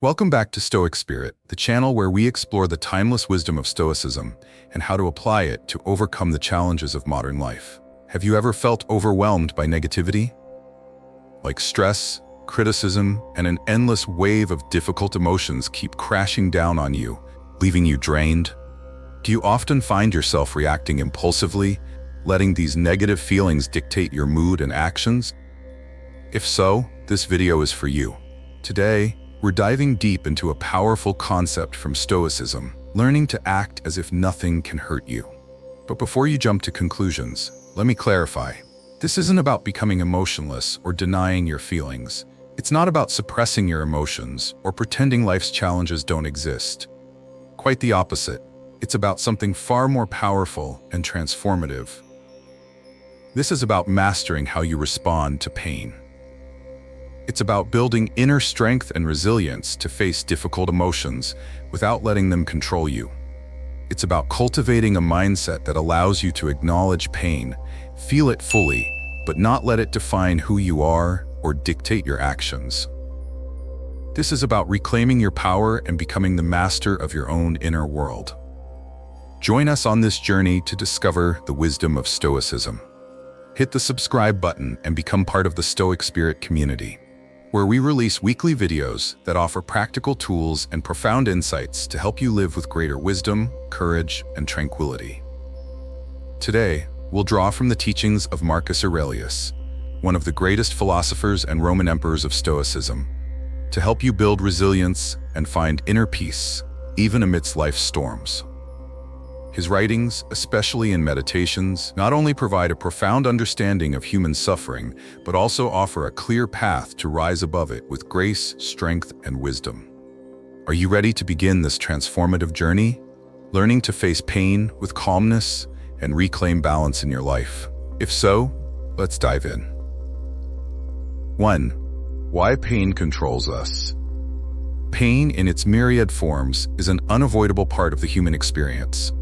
Welcome back to Stoic Spirit, the channel where we explore the timeless wisdom of Stoicism and how to apply it to overcome the challenges of modern life. Have you ever felt overwhelmed by negativity? Like stress, criticism, and an endless wave of difficult emotions keep crashing down on you, leaving you drained? Do you often find yourself reacting impulsively, letting these negative feelings dictate your mood and actions? If so, this video is for you. Today, we're diving deep into a powerful concept from Stoicism, learning to act as if nothing can hurt you. But before you jump to conclusions, let me clarify. This isn't about becoming emotionless or denying your feelings. It's not about suppressing your emotions or pretending life's challenges don't exist. Quite the opposite. It's about something far more powerful and transformative. This is about mastering how you respond to pain. It's about building inner strength and resilience to face difficult emotions without letting them control you. It's about cultivating a mindset that allows you to acknowledge pain, feel it fully, but not let it define who you are or dictate your actions. This is about reclaiming your power and becoming the master of your own inner world. Join us on this journey to discover the wisdom of Stoicism. Hit the subscribe button and become part of the Stoic Spirit community, where we release weekly videos that offer practical tools and profound insights to help you live with greater wisdom, courage, and tranquility. Today, we'll draw from the teachings of Marcus Aurelius, one of the greatest philosophers and Roman emperors of Stoicism, to help you build resilience and find inner peace, even amidst life's storms. His writings, especially in Meditations, not only provide a profound understanding of human suffering, but also offer a clear path to rise above it with grace, strength, and wisdom. Are you ready to begin this transformative journey, learning to face pain with calmness and reclaim balance in your life? If so, let's dive in. 1. Why pain controls us. Pain in its myriad forms is an unavoidable part of the human experience.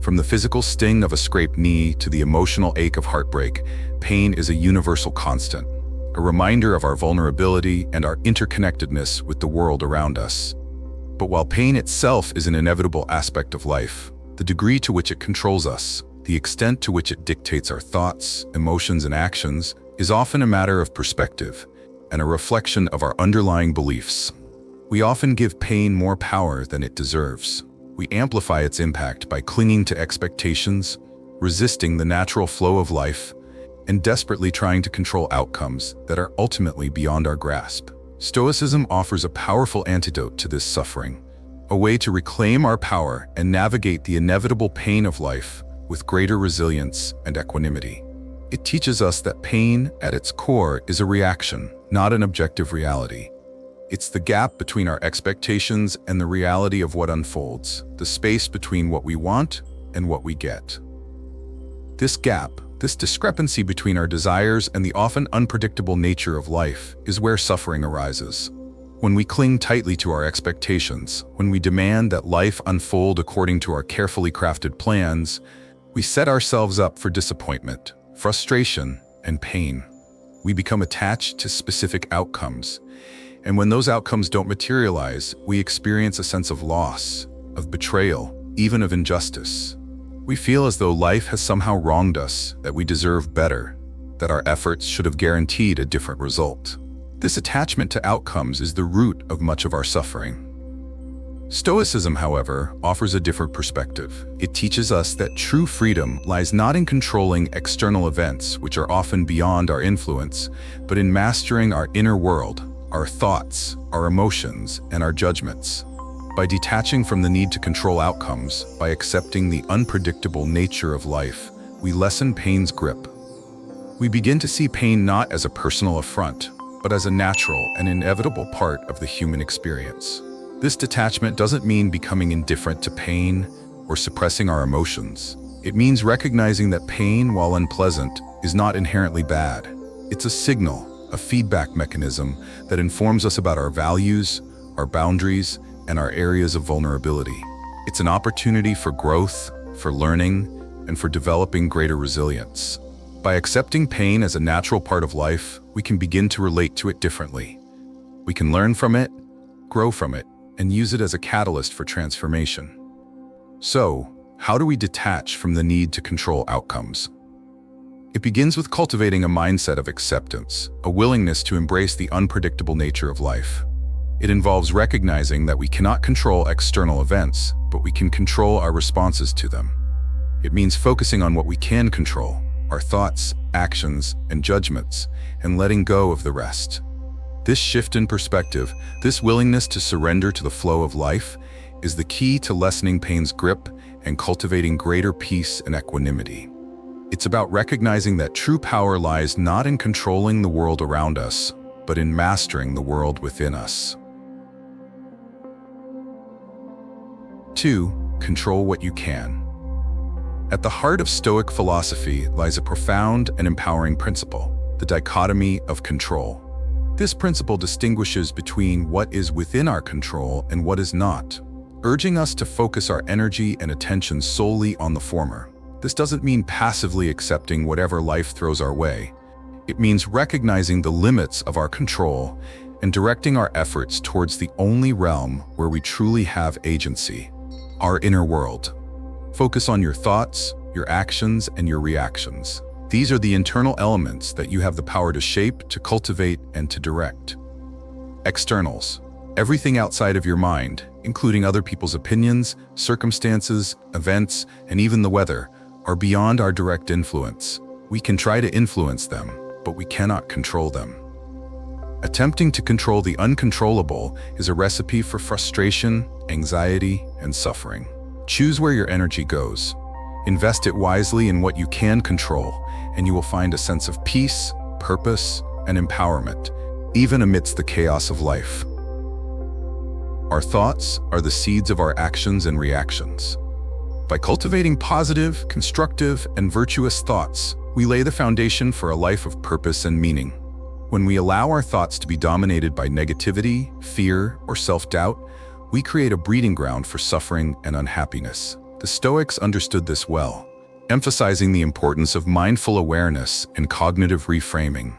From the physical sting of a scraped knee to the emotional ache of heartbreak, pain is a universal constant, a reminder of our vulnerability and our interconnectedness with the world around us. But while pain itself is an inevitable aspect of life, the degree to which it controls us, the extent to which it dictates our thoughts, emotions, and actions, is often a matter of perspective and a reflection of our underlying beliefs. We often give pain more power than it deserves. We amplify its impact by clinging to expectations, resisting the natural flow of life, and desperately trying to control outcomes that are ultimately beyond our grasp. Stoicism offers a powerful antidote to this suffering, a way to reclaim our power and navigate the inevitable pain of life with greater resilience and equanimity. It teaches us that pain, at its core, is a reaction, not an objective reality. It's the gap between our expectations and the reality of what unfolds, the space between what we want and what we get. This gap, this discrepancy between our desires and the often unpredictable nature of life, is where suffering arises. When we cling tightly to our expectations, when we demand that life unfold according to our carefully crafted plans, we set ourselves up for disappointment, frustration, and pain. We become attached to specific outcomes. And when those outcomes don't materialize, we experience a sense of loss, of betrayal, even of injustice. We feel as though life has somehow wronged us, that we deserve better, that our efforts should have guaranteed a different result. This attachment to outcomes is the root of much of our suffering. Stoicism, however, offers a different perspective. It teaches us that true freedom lies not in controlling external events, which are often beyond our influence, but in mastering our inner world, our thoughts, our emotions, and our judgments. By detaching from the need to control outcomes, by accepting the unpredictable nature of life, we lessen pain's grip. We begin to see pain not as a personal affront, but as a natural and inevitable part of the human experience. This detachment doesn't mean becoming indifferent to pain or suppressing our emotions. It means recognizing that pain, while unpleasant, is not inherently bad. It's a signal, a feedback mechanism that informs us about our values, our boundaries, and our areas of vulnerability. It's an opportunity for growth, for learning, and for developing greater resilience. By accepting pain as a natural part of life, we can begin to relate to it differently. We can learn from it, grow from it, and use it as a catalyst for transformation. So, how do we detach from the need to control outcomes? It begins with cultivating a mindset of acceptance, a willingness to embrace the unpredictable nature of life. It involves recognizing that we cannot control external events, but we can control our responses to them. It means focusing on what we can control, our thoughts, actions, and judgments, and letting go of the rest. This shift in perspective, this willingness to surrender to the flow of life, is the key to lessening pain's grip and cultivating greater peace and equanimity. It's about recognizing that true power lies not in controlling the world around us, but in mastering the world within us. 2. Control what you can. At the heart of Stoic philosophy lies a profound and empowering principle, the dichotomy of control. This principle distinguishes between what is within our control and what is not, urging us to focus our energy and attention solely on the former. This doesn't mean passively accepting whatever life throws our way. It means recognizing the limits of our control and directing our efforts towards the only realm where we truly have agency, our inner world. Focus on your thoughts, your actions, and your reactions. These are the internal elements that you have the power to shape, to cultivate, and to direct. Externals. Everything outside of your mind, including other people's opinions, circumstances, events, and even the weather, are beyond our direct influence. We can try to influence them, but we cannot control them. Attempting to control the uncontrollable is a recipe for frustration, anxiety, and suffering. Choose where your energy goes. Invest it wisely in what you can control, and you will find a sense of peace, purpose, and empowerment, even amidst the chaos of life. Our thoughts are the seeds of our actions and reactions. By cultivating positive, constructive, and virtuous thoughts, we lay the foundation for a life of purpose and meaning. When we allow our thoughts to be dominated by negativity, fear, or self-doubt, we create a breeding ground for suffering and unhappiness. The Stoics understood this well, emphasizing the importance of mindful awareness and cognitive reframing.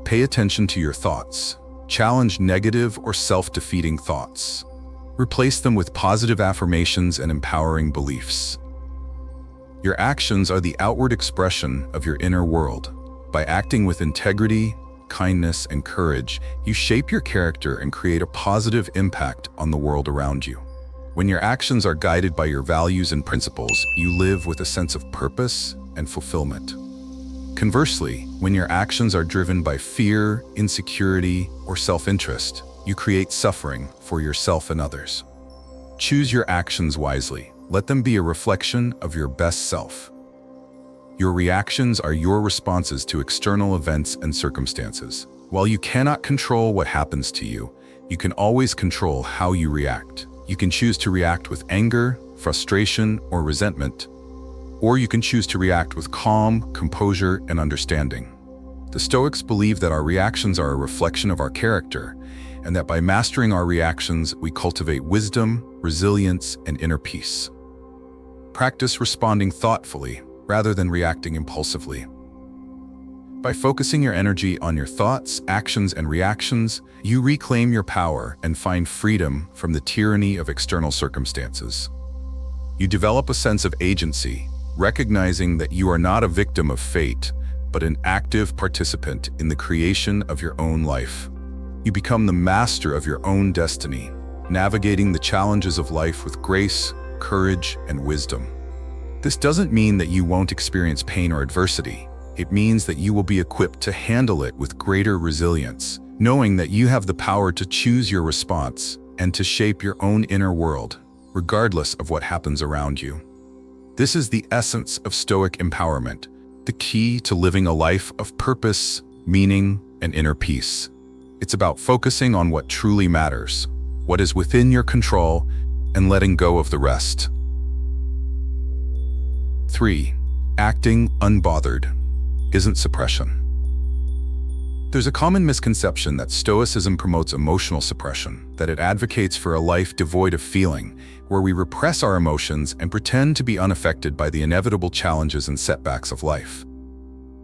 Pay attention to your thoughts. Challenge negative or self-defeating thoughts. Replace them with positive affirmations and empowering beliefs. Your actions are the outward expression of your inner world. By acting with integrity, kindness, and courage, you shape your character and create a positive impact on the world around you. When your actions are guided by your values and principles, you live with a sense of purpose and fulfillment. Conversely, when your actions are driven by fear, insecurity, or self-interest, you create suffering for yourself and others. Choose your actions wisely. Let them be a reflection of your best self. Your reactions are your responses to external events and circumstances. While you cannot control what happens to you, you can always control how you react. You can choose to react with anger, frustration, or resentment, or you can choose to react with calm, composure, and understanding. The Stoics believe that our reactions are a reflection of our character, and that by mastering our reactions, we cultivate wisdom, resilience, and inner peace. Practice responding thoughtfully rather than reacting impulsively. By focusing your energy on your thoughts, actions, and reactions, you reclaim your power and find freedom from the tyranny of external circumstances. You develop a sense of agency, recognizing that you are not a victim of fate, but an active participant in the creation of your own life. You become the master of your own destiny, navigating the challenges of life with grace, courage, and wisdom. This doesn't mean that you won't experience pain or adversity. It means that you will be equipped to handle it with greater resilience, knowing that you have the power to choose your response and to shape your own inner world, regardless of what happens around you. This is the essence of Stoic empowerment, the key to living a life of purpose, meaning, and inner peace. It's about focusing on what truly matters, what is within your control, and letting go of the rest. 3. Acting unbothered isn't suppression. There's a common misconception that Stoicism promotes emotional suppression, that it advocates for a life devoid of feeling, where we repress our emotions and pretend to be unaffected by the inevitable challenges and setbacks of life.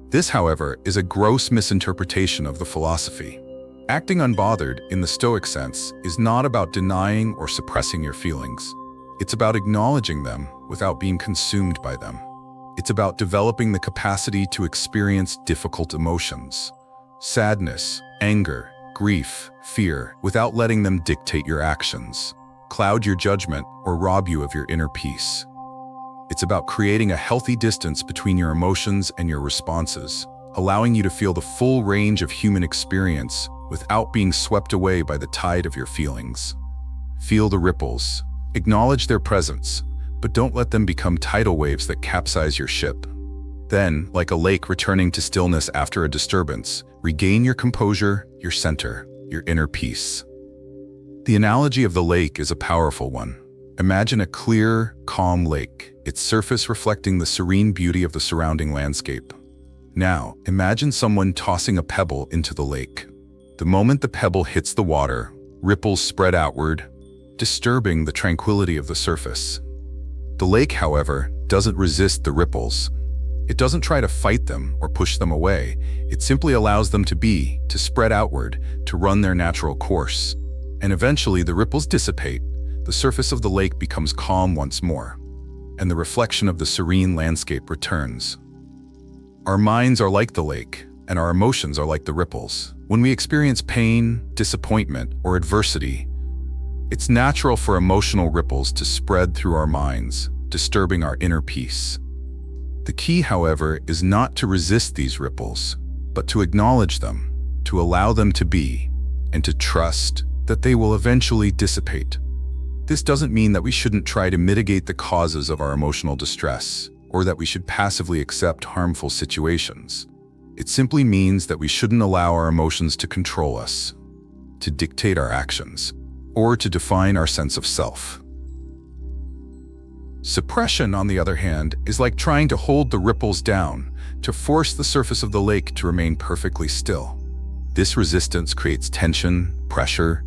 This, however, is a gross misinterpretation of the philosophy. Acting unbothered, in the Stoic sense, is not about denying or suppressing your feelings. It's about acknowledging them without being consumed by them. It's about developing the capacity to experience difficult emotions, sadness, anger, grief, fear, without letting them dictate your actions, cloud your judgment, or rob you of your inner peace. It's about creating a healthy distance between your emotions and your responses, allowing you to feel the full range of human experience without being swept away by the tide of your feelings. Feel the ripples, acknowledge their presence, but don't let them become tidal waves that capsize your ship. Then, like a lake returning to stillness after a disturbance, regain your composure, your center, your inner peace. The analogy of the lake is a powerful one. Imagine a clear, calm lake, its surface reflecting the serene beauty of the surrounding landscape. Now, imagine someone tossing a pebble into the lake. The moment the pebble hits the water, ripples spread outward, disturbing the tranquility of the surface. The lake, however, doesn't resist the ripples. It doesn't try to fight them or push them away. It simply allows them to spread outward, to run their natural course. And eventually the ripples dissipate, the surface of the lake becomes calm once more, and the reflection of the serene landscape returns. Our minds are like the lake, and our emotions are like the ripples. When we experience pain, disappointment, or adversity, it's natural for emotional ripples to spread through our minds, disturbing our inner peace. The key, however, is not to resist these ripples, but to acknowledge them, to allow them to be, and to trust that they will eventually dissipate. This doesn't mean that we shouldn't try to mitigate the causes of our emotional distress, or that we should passively accept harmful situations. It simply means that we shouldn't allow our emotions to control us, to dictate our actions, or to define our sense of self. Suppression, on the other hand, is like trying to hold the ripples down, to force the surface of the lake to remain perfectly still. This resistance creates tension, pressure,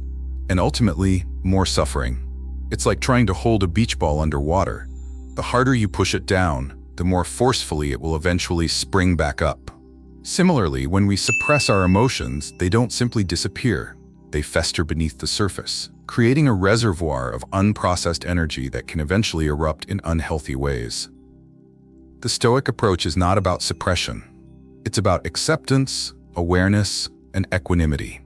and ultimately, more suffering. It's like trying to hold a beach ball underwater. The harder you push it down, the more forcefully it will eventually spring back up. Similarly, when we suppress our emotions, they don't simply disappear. They fester beneath the surface, creating a reservoir of unprocessed energy that can eventually erupt in unhealthy ways. The Stoic approach is not about suppression. It's about acceptance, awareness, and equanimity.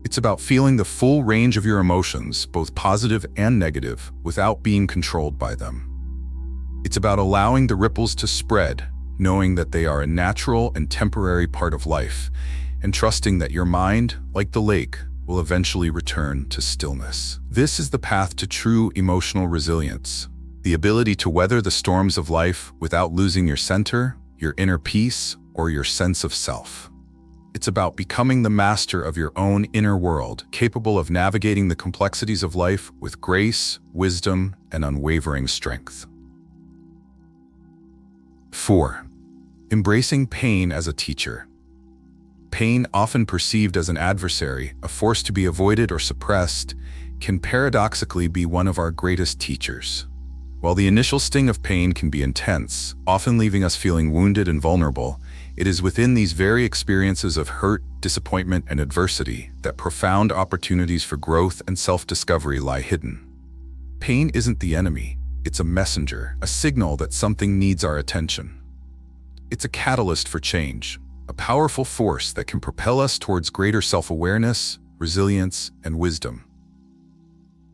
It's about feeling the full range of your emotions, both positive and negative, without being controlled by them. It's about allowing the ripples to spread, knowing that they are a natural and temporary part of life, and trusting that your mind, like the lake, will eventually return to stillness. This is the path to true emotional resilience, the ability to weather the storms of life without losing your center, your inner peace, or your sense of self. It's about becoming the master of your own inner world, capable of navigating the complexities of life with grace, wisdom, and unwavering strength. 4. Embracing pain as a teacher. Pain, often perceived as an adversary, a force to be avoided or suppressed, can paradoxically be one of our greatest teachers. While the initial sting of pain can be intense, often leaving us feeling wounded and vulnerable, it is within these very experiences of hurt, disappointment, and adversity that profound opportunities for growth and self-discovery lie hidden. Pain isn't the enemy. It's a messenger, a signal that something needs our attention. It's a catalyst for change, a powerful force that can propel us towards greater self-awareness, resilience, and wisdom.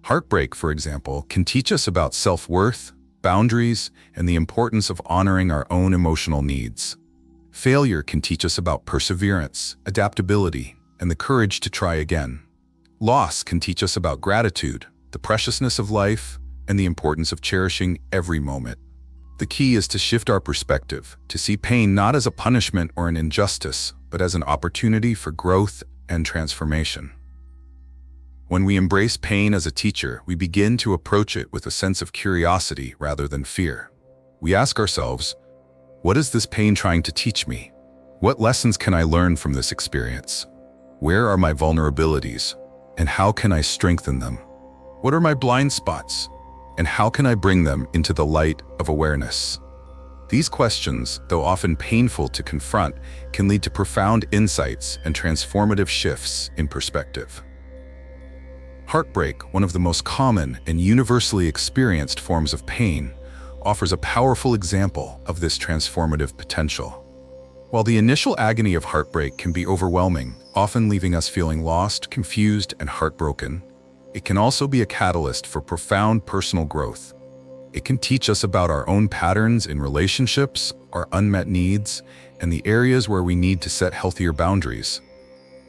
Heartbreak, for example, can teach us about self-worth, boundaries, and the importance of honoring our own emotional needs. Failure can teach us about perseverance, adaptability, and the courage to try again. Loss can teach us about gratitude, the preciousness of life, and the importance of cherishing every moment. The key is to shift our perspective, to see pain not as a punishment or an injustice, but as an opportunity for growth and transformation. When we embrace pain as a teacher, we begin to approach it with a sense of curiosity rather than fear. We ask ourselves, what is this pain trying to teach me? What lessons can I learn from this experience? Where are my vulnerabilities, and how can I strengthen them? What are my blind spots, and how can I bring them into the light of awareness? These questions, though often painful to confront, can lead to profound insights and transformative shifts in perspective. Heartbreak, one of the most common and universally experienced forms of pain, offers a powerful example of this transformative potential. While the initial agony of heartbreak can be overwhelming, often leaving us feeling lost, confused, and heartbroken, it can also be a catalyst for profound personal growth. It can teach us about our own patterns in relationships, our unmet needs, and the areas where we need to set healthier boundaries.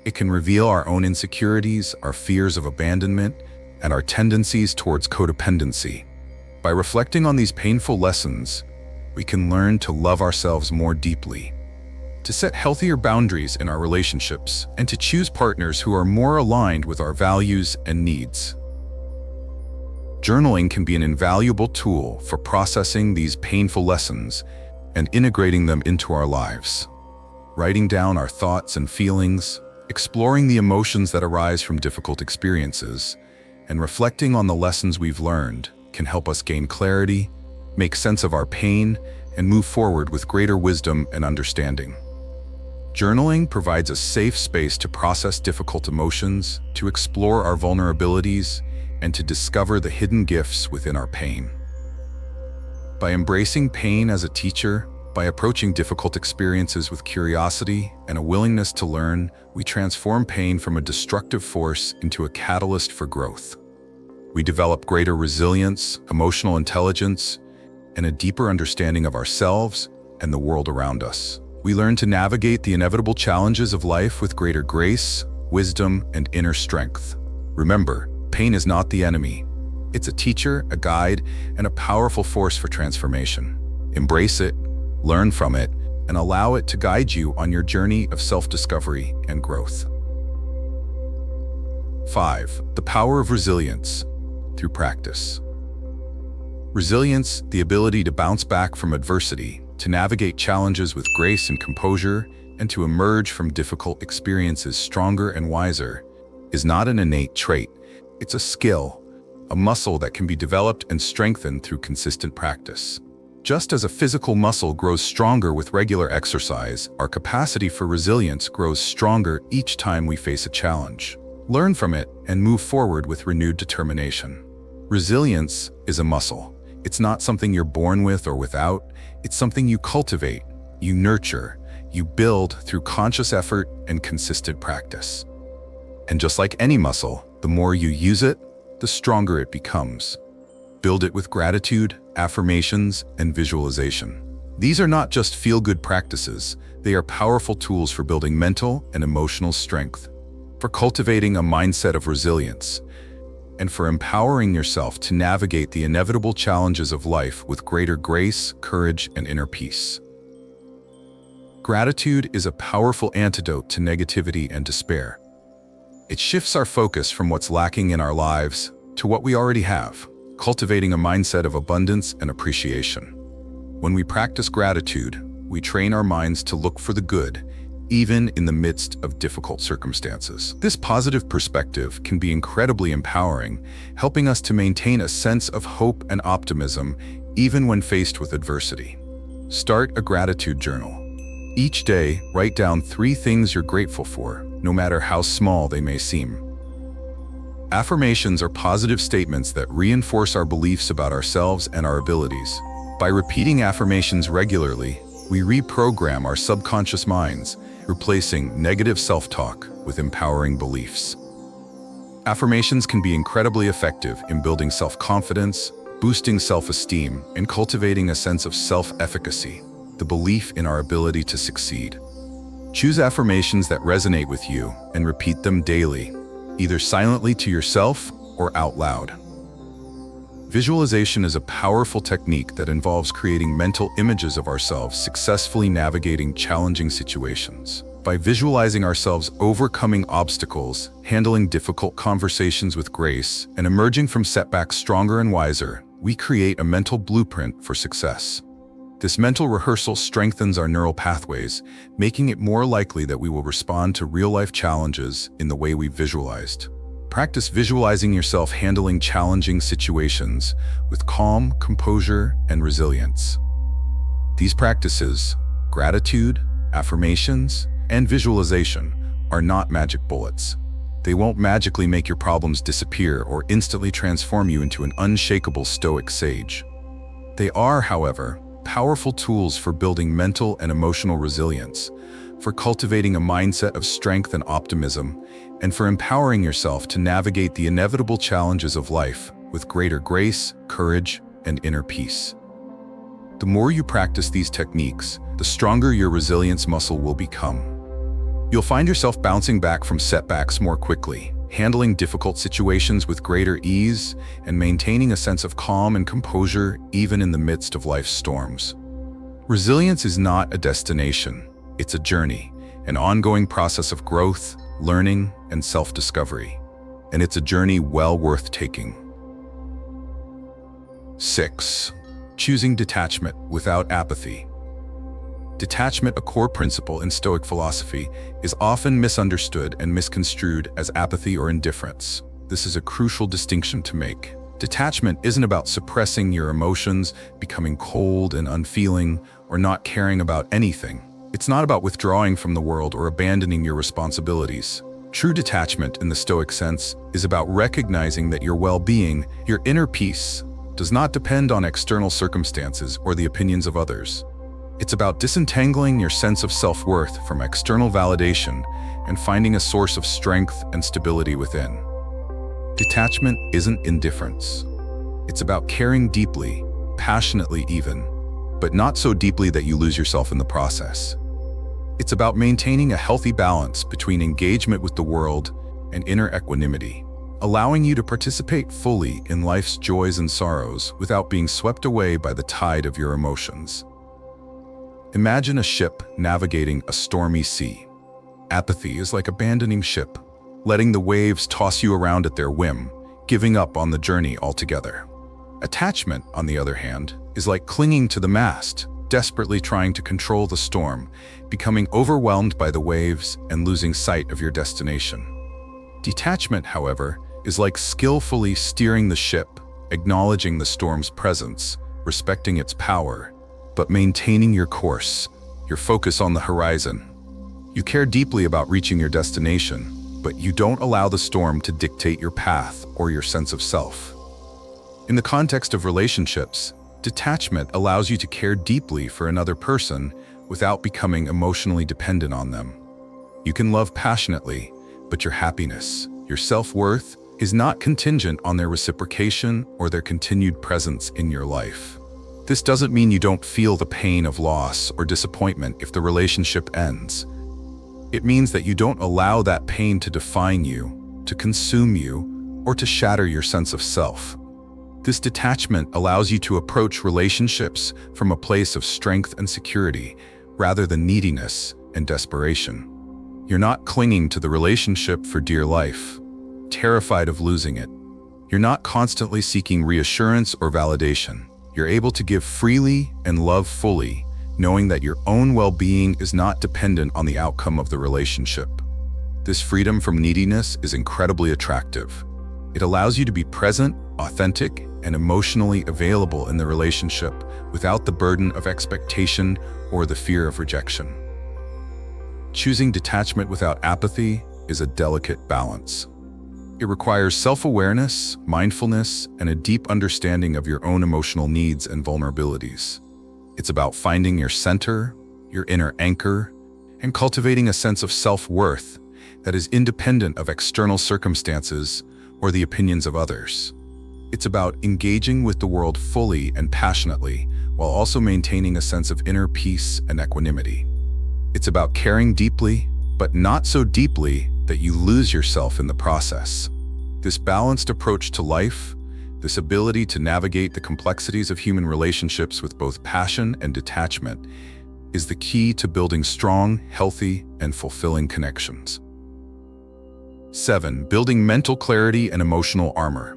It can reveal our own insecurities, our fears of abandonment, and our tendencies towards codependency. By reflecting on these painful lessons, we can learn to love ourselves more deeply, to set healthier boundaries in our relationships, and to choose partners who are more aligned with our values and needs. Journaling can be an invaluable tool for processing these painful lessons and integrating them into our lives. Writing down our thoughts and feelings, exploring the emotions that arise from difficult experiences, and reflecting on the lessons we've learned can help us gain clarity, make sense of our pain, and move forward with greater wisdom and understanding. Journaling provides a safe space to process difficult emotions, to explore our vulnerabilities, and to discover the hidden gifts within our pain. By embracing pain as a teacher, by approaching difficult experiences with curiosity and a willingness to learn, we transform pain from a destructive force into a catalyst for growth. We develop greater resilience, emotional intelligence, and a deeper understanding of ourselves and the world around us. We learn to navigate the inevitable challenges of life with greater grace, wisdom, and inner strength. Remember, pain is not the enemy. It's a teacher, a guide, and a powerful force for transformation. Embrace it, learn from it, and allow it to guide you on your journey of self-discovery and growth. 5. The power of resilience through practice. Resilience, the ability to bounce back from adversity, to navigate challenges with grace and composure, and to emerge from difficult experiences stronger and wiser, is not an innate trait. It's a skill, a muscle that can be developed and strengthened through consistent practice. Just as a physical muscle grows stronger with regular exercise, our capacity for resilience grows stronger each time we face a challenge. Learn from it and move forward with renewed determination. Resilience is a muscle. It's not something you're born with or without. It's something you cultivate, you nurture, you build through conscious effort and consistent practice. And just like any muscle, the more you use it, the stronger it becomes. Build it with gratitude, affirmations, and visualization. These are not just feel-good practices, they are powerful tools for building mental and emotional strength, for cultivating a mindset of resilience, and for empowering yourself to navigate the inevitable challenges of life with greater grace, courage, and inner peace. Gratitude is a powerful antidote to negativity and despair. It shifts our focus from what's lacking in our lives to what we already have, cultivating a mindset of abundance and appreciation. When we practice gratitude, we train our minds to look for the good, even in the midst of difficult circumstances. This positive perspective can be incredibly empowering, helping us to maintain a sense of hope and optimism even when faced with adversity. Start a gratitude journal. Each day, write down 3 things you're grateful for, no matter how small they may seem. Affirmations are positive statements that reinforce our beliefs about ourselves and our abilities. By repeating affirmations regularly, we reprogram our subconscious minds, replacing negative self-talk with empowering beliefs. Affirmations can be incredibly effective in building self-confidence, boosting self-esteem, and cultivating a sense of self-efficacy, the belief in our ability to succeed. Choose affirmations that resonate with you and repeat them daily, either silently to yourself or out loud. Visualization is a powerful technique that involves creating mental images of ourselves successfully navigating challenging situations. By visualizing ourselves overcoming obstacles, handling difficult conversations with grace, and emerging from setbacks stronger and wiser, we create a mental blueprint for success. This mental rehearsal strengthens our neural pathways, making it more likely that we will respond to real-life challenges in the way we visualized. Practice visualizing yourself handling challenging situations with calm, composure, and resilience. These practices, gratitude, affirmations, and visualization, are not magic bullets. They won't magically make your problems disappear or instantly transform you into an unshakable Stoic sage. They are, however, powerful tools for building mental and emotional resilience, for cultivating a mindset of strength and optimism, and for empowering yourself to navigate the inevitable challenges of life with greater grace, courage, and inner peace. The more you practice these techniques, the stronger your resilience muscle will become. You'll find yourself bouncing back from setbacks more quickly, handling difficult situations with greater ease, and maintaining a sense of calm and composure even in the midst of life's storms. Resilience is not a destination, it's a journey, an ongoing process of growth, learning, and self-discovery. And it's a journey well worth taking. 6. Choosing detachment without apathy. Detachment, a core principle in Stoic philosophy, is often misunderstood and misconstrued as apathy or indifference. This is a crucial distinction to make. Detachment isn't about suppressing your emotions, becoming cold and unfeeling, or not caring about anything. It's not about withdrawing from the world or abandoning your responsibilities. True detachment, in the Stoic sense, is about recognizing that your well-being, your inner peace, does not depend on external circumstances or the opinions of others. It's about disentangling your sense of self-worth from external validation and finding a source of strength and stability within. Detachment isn't indifference. It's about caring deeply, passionately even, but not so deeply that you lose yourself in the process. It's about maintaining a healthy balance between engagement with the world and inner equanimity, allowing you to participate fully in life's joys and sorrows without being swept away by the tide of your emotions. Imagine a ship navigating a stormy sea. Apathy is like abandoning ship, letting the waves toss you around at their whim, giving up on the journey altogether. Attachment, on the other hand, is like clinging to the mast, desperately trying to control the storm, becoming overwhelmed by the waves and losing sight of your destination. Detachment, however, is like skillfully steering the ship, acknowledging the storm's presence, respecting its power, but maintaining your course, your focus on the horizon. You care deeply about reaching your destination, but you don't allow the storm to dictate your path or your sense of self. In the context of relationships, detachment allows you to care deeply for another person without becoming emotionally dependent on them. You can love passionately, but your happiness, your self-worth, is not contingent on their reciprocation or their continued presence in your life. This doesn't mean you don't feel the pain of loss or disappointment if the relationship ends. It means that you don't allow that pain to define you, to consume you, or to shatter your sense of self. This detachment allows you to approach relationships from a place of strength and security, rather than neediness and desperation. You're not clinging to the relationship for dear life, terrified of losing it. You're not constantly seeking reassurance or validation. You're able to give freely and love fully, knowing that your own well-being is not dependent on the outcome of the relationship. This freedom from neediness is incredibly attractive. It allows you to be present, authentic, and emotionally available in the relationship without the burden of expectation or the fear of rejection. Choosing detachment without apathy is a delicate balance. It requires self-awareness, mindfulness, and a deep understanding of your own emotional needs and vulnerabilities. It's about finding your center, your inner anchor, and cultivating a sense of self-worth that is independent of external circumstances or the opinions of others. It's about engaging with the world fully and passionately while also maintaining a sense of inner peace and equanimity. It's about caring deeply, but not so deeply that you lose yourself in the process. This balanced approach to life, this ability to navigate the complexities of human relationships with both passion and detachment, is the key to building strong, healthy, and fulfilling connections. 7. Building mental clarity and emotional armor.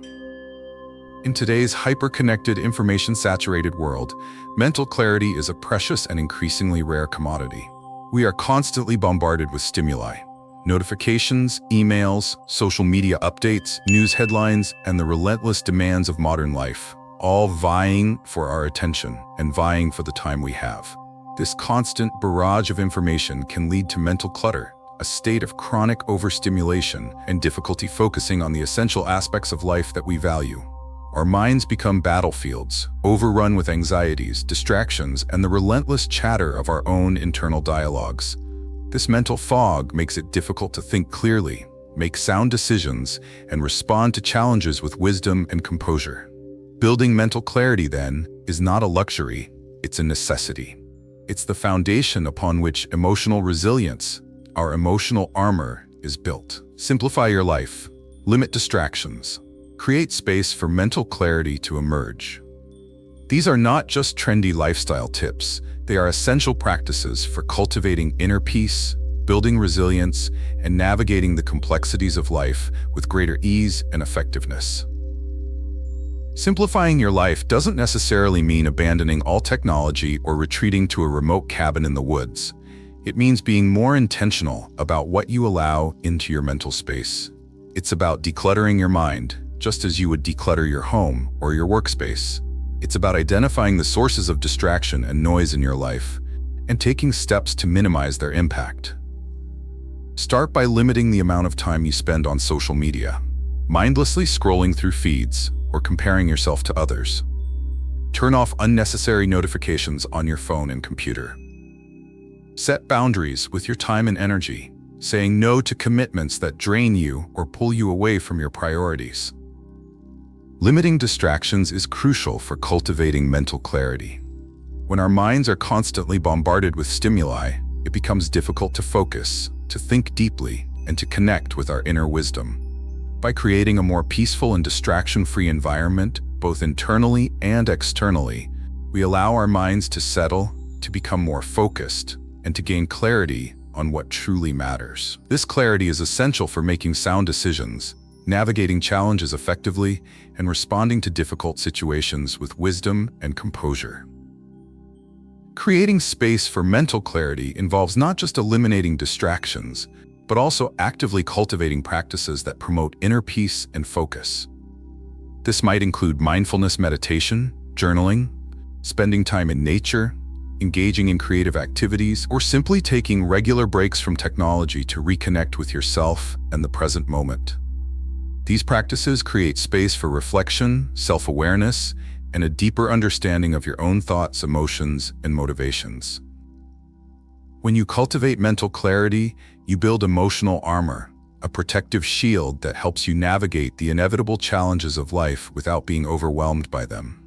In today's hyper-connected, information-saturated world, mental clarity is a precious and increasingly rare commodity. We are constantly bombarded with stimuli. Notifications, emails, social media updates, news headlines, and the relentless demands of modern life, all vying for our attention and vying for the time we have. This constant barrage of information can lead to mental clutter, a state of chronic overstimulation and difficulty focusing on the essential aspects of life that we value. Our minds become battlefields, overrun with anxieties, distractions, and the relentless chatter of our own internal dialogues. This mental fog makes it difficult to think clearly, make sound decisions, and respond to challenges with wisdom and composure. Building mental clarity, then, is not a luxury, it's a necessity. It's the foundation upon which emotional resilience, our emotional armor, is built. Simplify your life, limit distractions, create space for mental clarity to emerge. These are not just trendy lifestyle tips, they are essential practices for cultivating inner peace, building resilience, and navigating the complexities of life with greater ease and effectiveness. Simplifying your life doesn't necessarily mean abandoning all technology or retreating to a remote cabin in the woods. It means being more intentional about what you allow into your mental space. It's about decluttering your mind, just as you would declutter your home or your workspace. It's about identifying the sources of distraction and noise in your life and taking steps to minimize their impact. Start by limiting the amount of time you spend on social media, mindlessly scrolling through feeds or comparing yourself to others. Turn off unnecessary notifications on your phone and computer. Set boundaries with your time and energy, saying no to commitments that drain you or pull you away from your priorities. Limiting distractions is crucial for cultivating mental clarity. When our minds are constantly bombarded with stimuli, it becomes difficult to focus, to think deeply, and to connect with our inner wisdom. By creating a more peaceful and distraction-free environment, both internally and externally, we allow our minds to settle, to become more focused, and to gain clarity on what truly matters. This clarity is essential for making sound decisions, navigating challenges effectively, and responding to difficult situations with wisdom and composure. Creating space for mental clarity involves not just eliminating distractions, but also actively cultivating practices that promote inner peace and focus. This might include mindfulness meditation, journaling, spending time in nature, engaging in creative activities, or simply taking regular breaks from technology to reconnect with yourself and the present moment. These practices create space for reflection, self-awareness, and a deeper understanding of your own thoughts, emotions, and motivations. When you cultivate mental clarity, you build emotional armor, a protective shield that helps you navigate the inevitable challenges of life without being overwhelmed by them.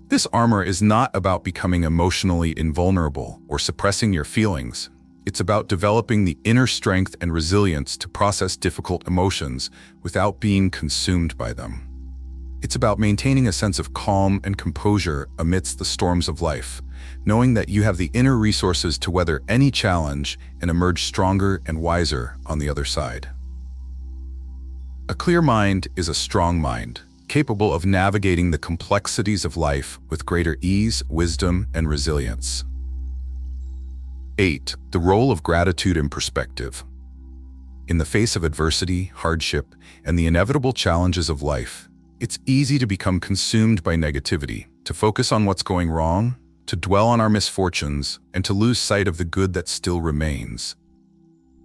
This armor is not about becoming emotionally invulnerable or suppressing your feelings. It's about developing the inner strength and resilience to process difficult emotions without being consumed by them. It's about maintaining a sense of calm and composure amidst the storms of life, knowing that you have the inner resources to weather any challenge and emerge stronger and wiser on the other side. A clear mind is a strong mind, capable of navigating the complexities of life with greater ease, wisdom, and resilience. 8. The role of gratitude and perspective. In the face of adversity, hardship, and the inevitable challenges of life, it's easy to become consumed by negativity, to focus on what's going wrong, to dwell on our misfortunes, and to lose sight of the good that still remains.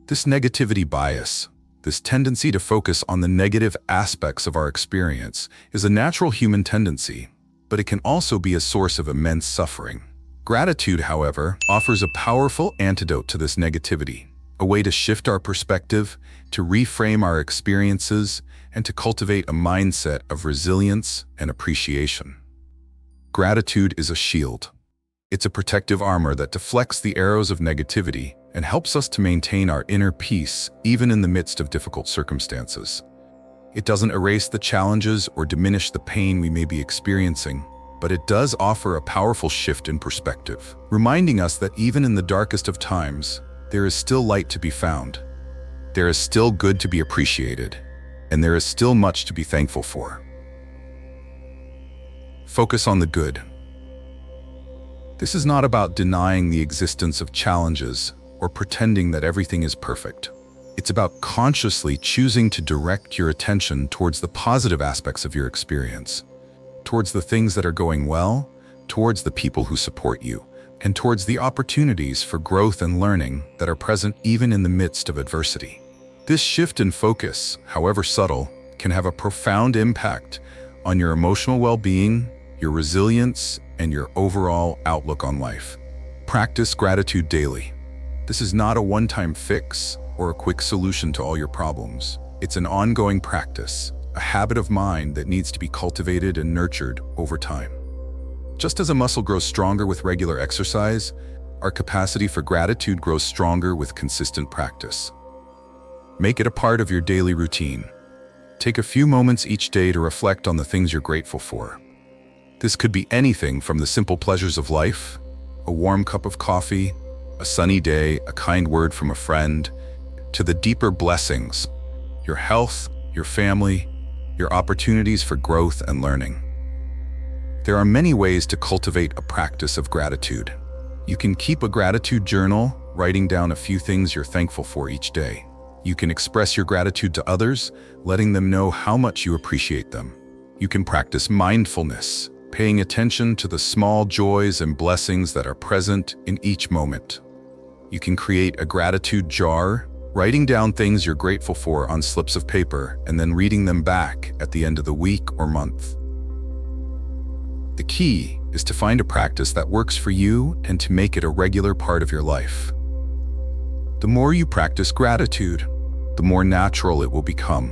This negativity bias, this tendency to focus on the negative aspects of our experience, is a natural human tendency, but it can also be a source of immense suffering. Gratitude, however, offers a powerful antidote to this negativity, a way to shift our perspective, to reframe our experiences, and to cultivate a mindset of resilience and appreciation. Gratitude is a shield. It's a protective armor that deflects the arrows of negativity and helps us to maintain our inner peace even in the midst of difficult circumstances. It doesn't erase the challenges or diminish the pain we may be experiencing, but it does offer a powerful shift in perspective, reminding us that even in the darkest of times, there is still light to be found. There is still good to be appreciated, and there is still much to be thankful for. Focus on the good. This is not about denying the existence of challenges or pretending that everything is perfect. It's about consciously choosing to direct your attention towards the positive aspects of your experience, towards the things that are going well, towards the people who support you, and towards the opportunities for growth and learning that are present even in the midst of adversity. This shift in focus, however subtle, can have a profound impact on your emotional well-being, your resilience, and your overall outlook on life. Practice gratitude daily. This is not a one-time fix or a quick solution to all your problems. It's an ongoing practice, a habit of mind that needs to be cultivated and nurtured over time. Just as a muscle grows stronger with regular exercise, our capacity for gratitude grows stronger with consistent practice. Make it a part of your daily routine. Take a few moments each day to reflect on the things you're grateful for. This could be anything from the simple pleasures of life, a warm cup of coffee, a sunny day, a kind word from a friend, to the deeper blessings, your health, your family, your opportunities for growth and learning. There are many ways to cultivate a practice of gratitude. You can keep a gratitude journal, writing down a few things you're thankful for each day. You can express your gratitude to others, letting them know how much you appreciate them. You can practice mindfulness, paying attention to the small joys and blessings that are present in each moment. You can create a gratitude jar, writing down things you're grateful for on slips of paper and then reading them back at the end of the week or month. The key is to find a practice that works for you and to make it a regular part of your life. The more you practice gratitude, the more natural it will become.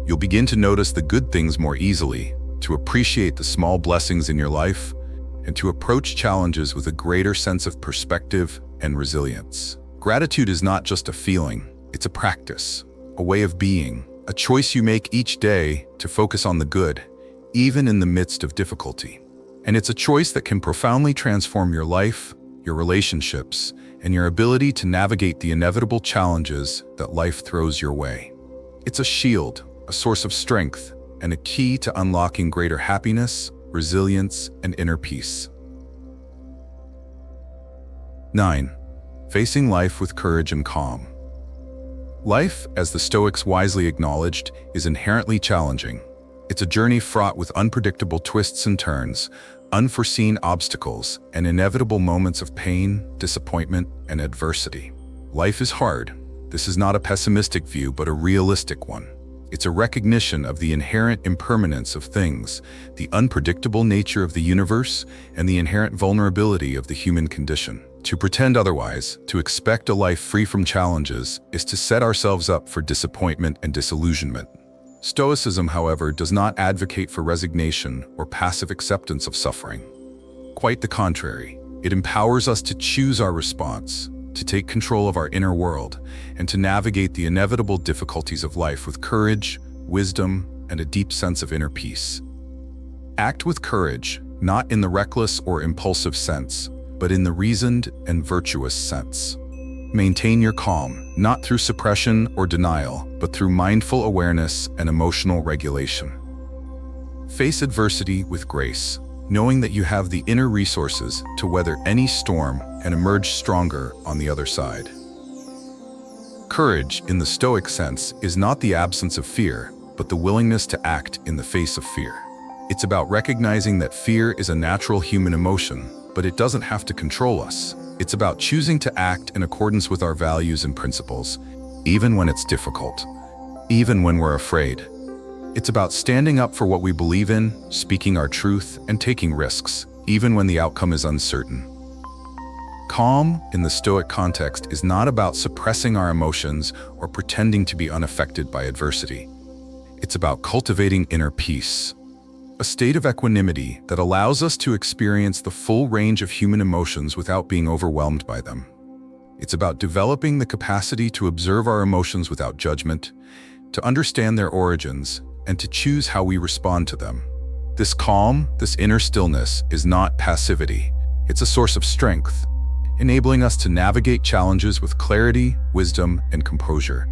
You'll begin to notice the good things more easily, to appreciate the small blessings in your life, and to approach challenges with a greater sense of perspective and resilience. Gratitude is not just a feeling, it's a practice, a way of being, a choice you make each day to focus on the good, even in the midst of difficulty. And it's a choice that can profoundly transform your life, your relationships, and your ability to navigate the inevitable challenges that life throws your way. It's a shield, a source of strength, and a key to unlocking greater happiness, resilience, and inner peace. 9. Facing life with courage and calm. Life, as the Stoics wisely acknowledged, is inherently challenging. It's a journey fraught with unpredictable twists and turns, unforeseen obstacles, and inevitable moments of pain, disappointment, and adversity. Life is hard. This is not a pessimistic view, but a realistic one. It's a recognition of the inherent impermanence of things, the unpredictable nature of the universe, and the inherent vulnerability of the human condition. To pretend otherwise, to expect a life free from challenges, is to set ourselves up for disappointment and disillusionment. Stoicism, however, does not advocate for resignation or passive acceptance of suffering. Quite the contrary, it empowers us to choose our response, to take control of our inner world, and to navigate the inevitable difficulties of life with courage, wisdom, and a deep sense of inner peace. Act with courage, not in the reckless or impulsive sense, but in the reasoned and virtuous sense. Maintain your calm, not through suppression or denial, but through mindful awareness and emotional regulation. Face adversity with grace, knowing that you have the inner resources to weather any storm and emerge stronger on the other side. Courage, in the Stoic sense, is not the absence of fear, but the willingness to act in the face of fear. It's about recognizing that fear is a natural human emotion, but it doesn't have to control us. It's about choosing to act in accordance with our values and principles, even when it's difficult, even when we're afraid. It's about standing up for what we believe in, speaking our truth, and taking risks, even when the outcome is uncertain. Calm, in the Stoic context, is not about suppressing our emotions or pretending to be unaffected by adversity. It's about cultivating inner peace, a state of equanimity that allows us to experience the full range of human emotions without being overwhelmed by them. It's about developing the capacity to observe our emotions without judgment, to understand their origins, and to choose how we respond to them. This calm, this inner stillness, is not passivity. It's a source of strength, enabling us to navigate challenges with clarity, wisdom, and composure.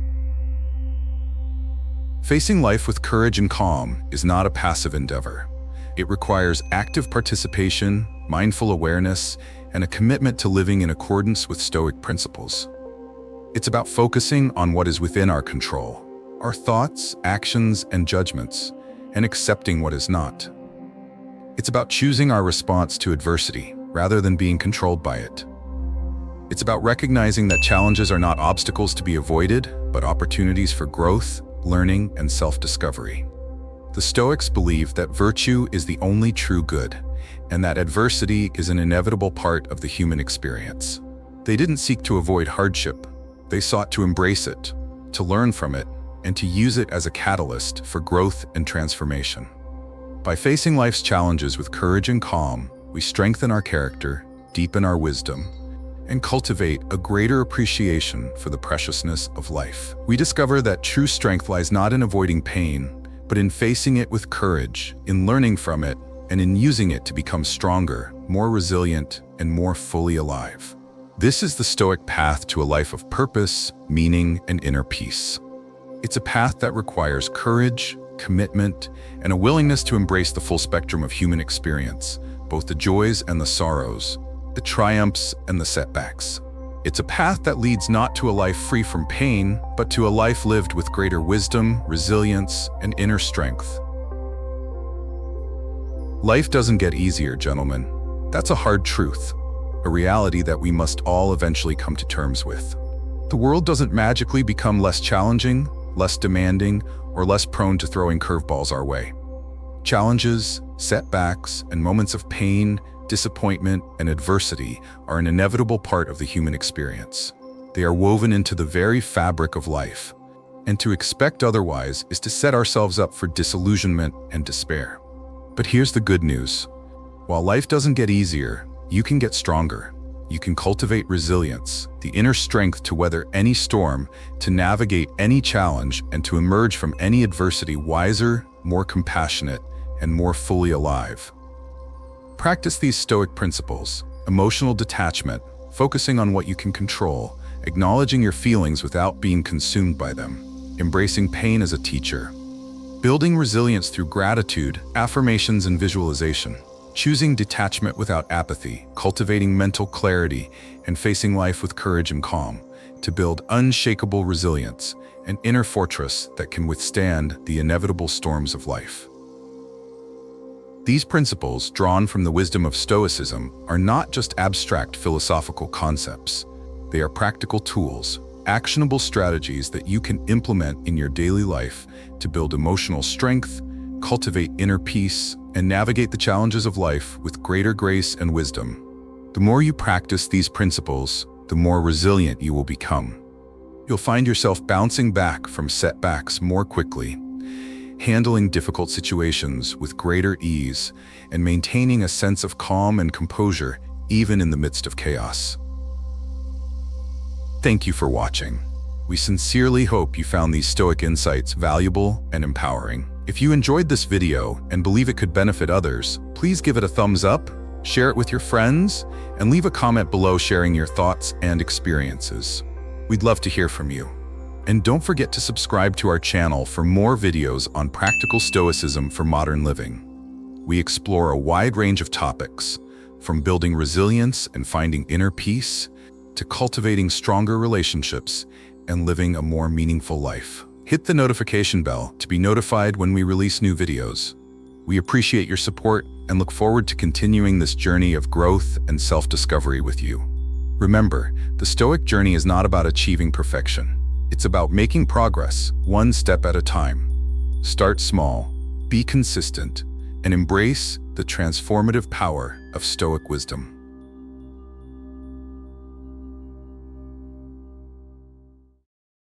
Facing life with courage and calm is not a passive endeavor. It requires active participation, mindful awareness, and a commitment to living in accordance with Stoic principles. It's about focusing on what is within our control, our thoughts, actions, and judgments, and accepting what is not. It's about choosing our response to adversity rather than being controlled by it. It's about recognizing that challenges are not obstacles to be avoided, but opportunities for growth, learning, and self-discovery. The Stoics believe that virtue is the only true good, and that adversity is an inevitable part of the human experience. They didn't seek to avoid hardship. They sought to embrace it, to learn from it, and to use it as a catalyst for growth and transformation. By facing life's challenges with courage and calm, we strengthen our character, deepen our wisdom, and cultivate a greater appreciation for the preciousness of life. We discover that true strength lies not in avoiding pain, but in facing it with courage, in learning from it, and in using it to become stronger, more resilient, and more fully alive. This is the Stoic path to a life of purpose, meaning, and inner peace. It's a path that requires courage, commitment, and a willingness to embrace the full spectrum of human experience, both the joys and the sorrows, the triumphs and the setbacks. It's a path that leads not to a life free from pain, but to a life lived with greater wisdom, resilience, and inner strength. Life doesn't get easier, gentlemen. That's a hard truth, a reality that we must all eventually come to terms with. The world doesn't magically become less challenging, less demanding, or less prone to throwing curveballs our way. Challenges, setbacks, and moments of pain, disappointment, and adversity are an inevitable part of the human experience. They are woven into the very fabric of life, and to expect otherwise is to set ourselves up for disillusionment and despair. But here's the good news. While life doesn't get easier, you can get stronger. You can cultivate resilience, the inner strength to weather any storm, to navigate any challenge, and to emerge from any adversity wiser, more compassionate, and more fully alive. Practice these Stoic principles: emotional detachment, focusing on what you can control, acknowledging your feelings without being consumed by them, embracing pain as a teacher, building resilience through gratitude, affirmations, and visualization, choosing detachment without apathy, cultivating mental clarity, and facing life with courage and calm, to build unshakable resilience, an inner fortress that can withstand the inevitable storms of life. These principles, drawn from the wisdom of Stoicism, are not just abstract philosophical concepts. They are practical tools, actionable strategies that you can implement in your daily life to build emotional strength, cultivate inner peace, and navigate the challenges of life with greater grace and wisdom. The more you practice these principles, the more resilient you will become. You'll find yourself bouncing back from setbacks more quickly, handling difficult situations with greater ease, and maintaining a sense of calm and composure even in the midst of chaos. Thank you for watching. We sincerely hope you found these Stoic insights valuable and empowering. If you enjoyed this video and believe it could benefit others, please give it a thumbs up, share it with your friends, and leave a comment below sharing your thoughts and experiences. We'd love to hear from you. And don't forget to subscribe to our channel for more videos on practical Stoicism for modern living. We explore a wide range of topics, from building resilience and finding inner peace, to cultivating stronger relationships and living a more meaningful life. Hit the notification bell to be notified when we release new videos. We appreciate your support and look forward to continuing this journey of growth and self-discovery with you. Remember, the Stoic journey is not about achieving perfection. It's about making progress, one step at a time. Start small, be consistent, and embrace the transformative power of Stoic wisdom.